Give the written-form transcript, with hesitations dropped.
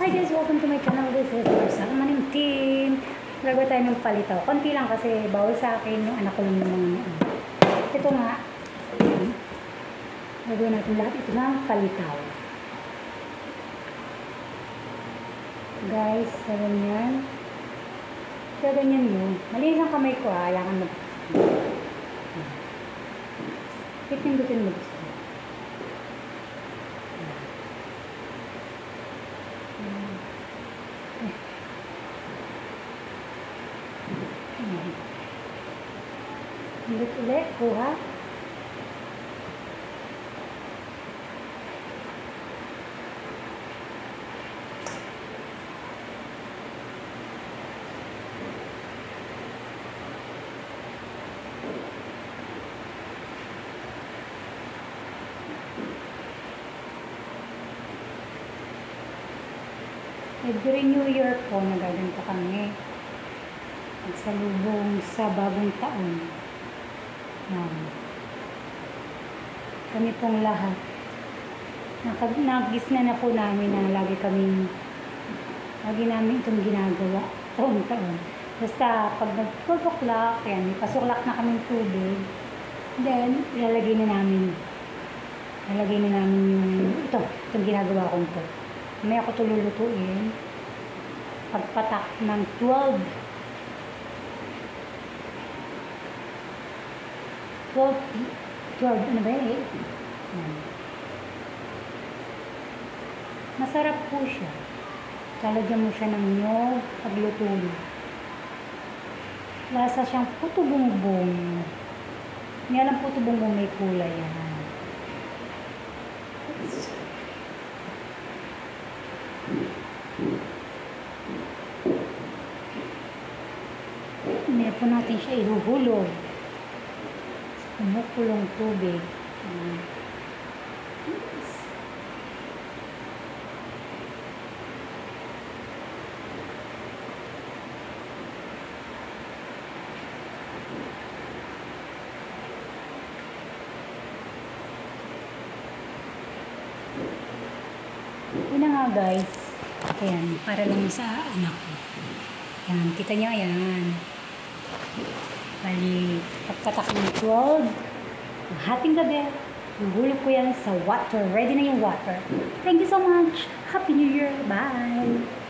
Hi guys, welcome to my channel. This is Marsa Manimtim. Gagawa tayo ng palitaw. Konti lang kasi bawal sa akin yung anak ko lang naman. Ito nga. Gagawin natin lahat ito ng palitaw. Guys, ganyan. Ganyan mo. Malinis ang kamay ko ha. Ayangan mo. Pitindutin mo. Ulit, kuha. Every New Year po, nagaganto kami. Nagsalubong sa bagong taon. Kami pong lahat. Nagisna na po namin na lagi namin itong ginagawa. Taon-taon. Basta pag nag-12 o'clock, yan, may pasuklak na kaming tubig. Then, ilalagay na namin itong ginagawa ko ito. May ako ito lulutuin. Pagpatak ng 12, ano ba yun eh? Masarap po siya. Talagyan mo siya ng nyog, pagluto mo. Lasa siyang puto bumbong. Hindi alam puto bumbong may kulay yan. Hindi po natin siya ihuhulog. Kumukulong tubig. Yun na nga guys. Ayan, para lang sa anak ko. Ayan, kita nyo, ayan. Bali, pagpatak ng 12, hating gabi, ihulog ko yan sa water. Ready na yung water. Thank you so much. Happy New Year. Bye!